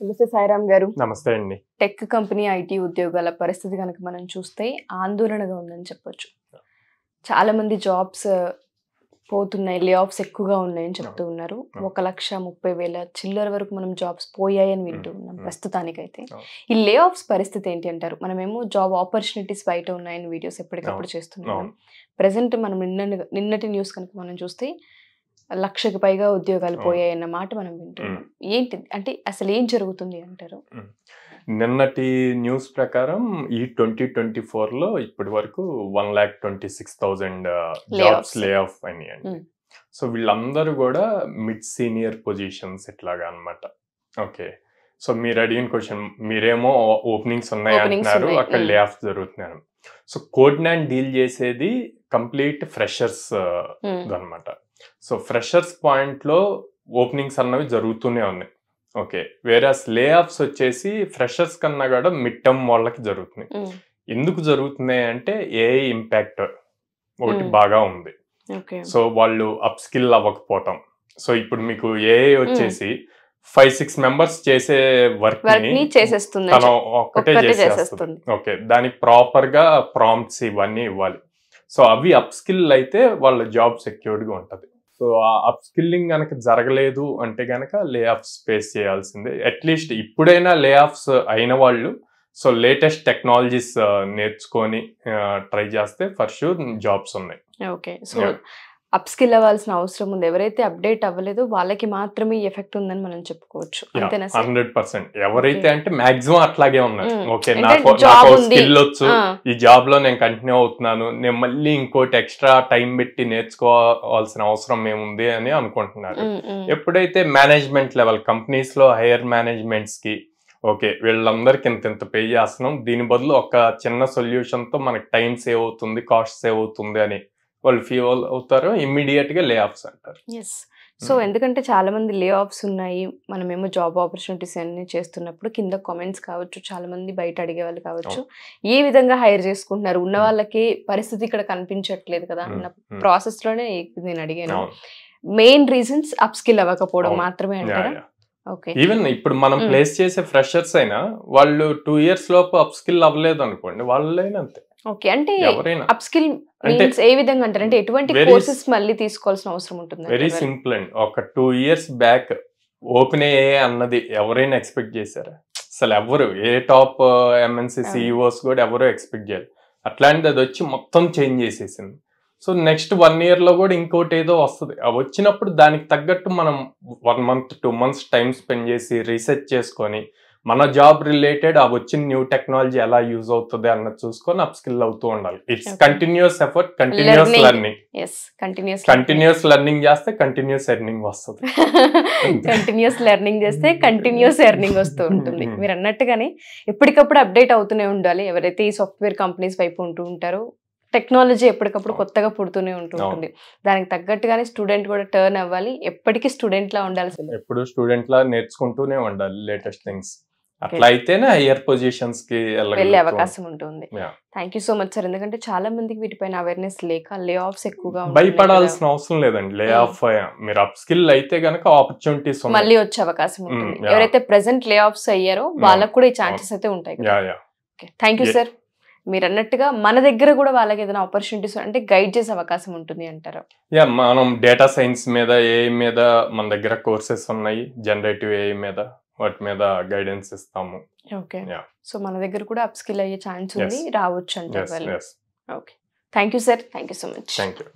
నమస్తే సాయిరామ్ గారు. నమస్తే అండి. టెక్ కంపెనీ, ఐటీ ఉద్యోగాల పరిస్థితి గనక మనం చూస్తే ఆందోళనగా ఉందని చెప్పొచ్చు. చాలా మంది జాబ్స్ పోతున్నాయి, లే ఆఫ్స్ ఎక్కువగా ఉన్నాయని చెప్తూ ఉన్నారు. 1,30,000 చిల్లర వరకు మనం జాబ్స్ పోయాయని వింటూ ఉన్నాం ప్రస్తుతానికైతే. ఈ లే ఆఫ్స్ పరిస్థితి ఏంటి అంటారు? మనమేమో జాబ్ ఆపర్చునిటీస్ బయట ఉన్నాయని వీడియోస్ ఎప్పటికప్పుడు చేస్తున్నాం. ప్రెసెంట్ మనం నిన్నటి న్యూస్ కనుక మనం చూస్తే 1,00,000కి పైగా ఉద్యోగాలు పోయాయన్న మాట మనం వింటున్నాం. ఏంటి అంటే అసలు ఏం జరుగుతుంది అంటారు? నిన్నటి న్యూస్ ప్రకారం ఈ 2024లో ఇప్పటి వరకు 1,26,000 జాబ్స్ లే ఆఫ్ అయినాయండి. సో వీళ్ళందరూ కూడా మిడ్ సీనియర్ పొజిషన్స్ ఇట్లాగా అనమాట. ఓకే, సో మీరు అడిగిన క్వశ్చన్, మీరేమో ఓపెనింగ్స్ ఉన్నాయి అంటున్నారు, అక్కడ లే ఆఫ్ జరుగుతున్నారు. సో కోడ్నాన్ డీల్ చేసేది కంప్లీట్ ఫ్రెషర్స్ అనమాట. సో ఫ్రెషర్స్ పాయింట్లో ఓపెనింగ్స్ అన్నవి జరుగుతూనే ఉన్నాయి. ఓకే, వేరే లే ఆఫ్స్ వచ్చేసి ఫ్రెషర్స్ కన్నా కూడా మిడ్ టర్మ్ వాళ్ళకి జరుగుతున్నాయి. ఎందుకు జరుగుతున్నాయి అంటే ఏఐ ఇంపాక్ట్ ఒకటి బాగా ఉంది. సో వాళ్ళు అప్ స్కిల్ అవ్వకపోవటం. సో ఇప్పుడు మీకు ఏఐ వచ్చేసి 5-6 మెంబర్స్ చేసే వర్క్ ని తను ఒక్కటే చేసేస్తుంది. ఓకే, దానికి ప్రాపర్ గా ప్రాంప్ట్స్ ఇవన్నీ ఇవ్వాలి. సో అవి అప్ స్కిల్ అయితే వాళ్ళ జాబ్ సెక్యూర్డ్ గా ఉంటది. సో ఆ అప్ స్కిల్లింగ్ కనుక జరగలేదు అంటే కనుక లే ఆఫ్స్ ఫేస్ చేయాల్సిందే. అట్లీస్ట్ ఇప్పుడైనా లే ఆఫ్స్ అయిన వాళ్ళు సో లేటెస్ట్ టెక్నాలజీస్ నేర్చుకొని ట్రై చేస్తే ఫర్ షూర్ జాబ్స్ ఉన్నాయి. ఓకే, సో అప్ స్కిల్ అవ్వాల్సిన అవసరం ఉంది. ఎవరైతే అప్డేట్ అవ్వలేదో వాళ్ళకి మాత్రమే ఎఫెక్ట్ ఉందని మనం చెప్పుకోవచ్చు. 100%. ఎవరైతే అంటే మాక్సిమం అట్లాగే ఉన్నారు. ఓకే, నాకు స్కిల్ వచ్చు, ఈ జాబ్ లో నేను కంటిన్యూ అవుతున్నాను, నేను మళ్ళీ ఇంకోటి ఎక్స్ట్రా టైం పెట్టి నేర్చుకోవాల్సిన అవసరం ఏముంది అని అనుకుంటున్నారు. ఎప్పుడైతే మేనేజ్మెంట్ లెవెల్ కంపెనీస్ లో హైయర్ మేనేజ్మెంట్స్ కి ఓకే వీళ్ళందరికి ఇంత పే చేస్తున్నాం, దీని బదులు ఒక చిన్న సొల్యూషన్ తో మనకి టైం సేవ్ అవుతుంది, కాస్ట్ సేవ్ అవుతుంది అని వాళ్ళు ఫీల్ అవుతారు, ఇమ్మీడియట్ గా లే ఆఫ్స్ అంటారు. సో ఎందుకంటే చాలా మంది లే ఆఫ్స్ ఉన్నాయి, మనమేమో జాబ్ ఆపర్చునిటీస్ అన్ని చేస్తున్నప్పుడు కింద కామెంట్స్ కావచ్చు, చాలా మంది బయట అడిగే వాళ్ళు కావచ్చు, ఏ విధంగా హైర్ చేసుకుంటున్నారు, ఉన్న వాళ్ళకి పరిస్థితి ఇక్కడ కనిపించట్లేదు కదా అన్న ప్రాసెస్ లోనే నేను అడిగాను. మెయిన్ రీజన్స్ అప్ స్కిల్ అవ్వకపోవడం మాత్రమే అంటారా? ఈవెన్ ఇప్పుడు మనం ప్లేస్ చేసే ఫ్రెషర్స్ అయినా వాళ్ళు 2 years లోపు అప్ స్కిల్ అవ్వలేదు అనుకోండి, వాళ్ళైనా అంతే. ఓకే, అంటే అప్ స్కిల్ మీన్స్ ఏ విధంగా అంటారు? అంటే ఎటువంటి కోర్సెస్ మళ్ళీ తీసుకోవాల్సిన అవసరం ఉంటుంది? వెరీ సింపుల్ అండి. ఒక 2 years బ్యాక్ ఓపెన్ ఏఐ అన్నది ఎవరైనా ఎక్స్పెక్ట్ చేశారా? అసలు ఎవరు, ఏ టాప్ ఎంఎన్సి సిఇఓస్ కూడా ఎవరో ఎక్స్పెక్ట్ చేయాలి. అట్లాంటిది అది వచ్చి మొత్తం చేంజ్ చేసేసింది. సో నెక్స్ట్ 1 year లో కూడా ఇంకోటి ఏదో వస్తుంది. అవి వచ్చినప్పుడు దానికి తగ్గట్టు మనం 1 month 2 months టైం స్పెండ్ చేసి రీసెర్చ్ చేసుకొని మన జాబ్ రిలేటెడ్ ఆ వచ్చిన న్యూ టెక్నాలజీ ఎలా యూజ్ అవుతుంది అన్నది చూసుకొని అప్ స్కిల్ అవుతూ ఉండాలి. It's continuous effort, continuous learning. Continuous learning చేస్తే కంటిన్యూస్ ఎర్నింగ్ వస్తుంది. కంటిన్యూస్ లెర్నింగ్ చేస్తే కంటిన్యూస్ ఎర్నింగ్ వస్తూ ఉంటుంది. మీరు అన్నట్టుగానే ఎప్పటికప్పుడు అప్డేట్ అవుతూనే ఉండాలి. ఎవరైతే ఈ సాఫ్ట్వేర్ కంపెనీస్ వైపు ఉంటూ ఉంటారో టెక్నాలజీ ఎప్పటికప్పుడు కొత్తగా పుడుతూనే ఉంటుంది. దానికి తగ్గట్టుగానే స్టూడెంట్ కూడా టర్న్ అవ్వాలి. ఎప్పటికీ స్టూడెంట్ లా ఉండాల్సింది, ఎప్పుడు స్టూడెంట్ లా నేర్చుకుంటూనే ఉండాలి లేటెస్ట్ థింగ్స్. అట్లా అయితేనే హైయర్ పొజిషన్స్ కి వెళ్ళే అవకాశం ఉంటుంది. Thank you so much sir. ఎందుకంటే చాలా మందికి వీటిపైన అవేర్నెస్ లేక లే ఆఫ్స్ ఎక్కువగా భయపడాల్సిన అవసరం లేదండి. లే ఆఫ్ మీరు అప్ స్కిల్ అయితే గనక ఆపర్చునిటీస్ మళ్ళీ వచ్చే అవకాశం ఉంటుంది. ఎవరైతే ప్రెసెంట్ లే ఆఫ్స్ అయ్యారో వాళ్ళకు కూడా ఈ ఛాన్సెస్ అయితే ఉంటాయి కదా. Thank you sir. మీరు అన్నట్టుగా మన దగ్గర కూడా వాళ్ళకి ఏదైనా ఆపర్చునిటీస్ అంటే గైడ్ చేసే అవకాశం ఉంటుంది అంటారు? మనం డేటా సైన్స్ మీద, ఏఐ మీద మన దగ్గర కోర్సెస్ ఉన్నాయి. జనరేటివ్ ఏఐ మీద, వాటి మీద గైడెన్స్ ఇస్తాము. ఓకే, సో మన దగ్గర కూడా అప్ స్కిల్ అయ్యే ఛాన్స్ ఉంది, రావచ్చు అంటారు వాళ్ళు. Okay, thank you sir. Thank you so much. Thank you.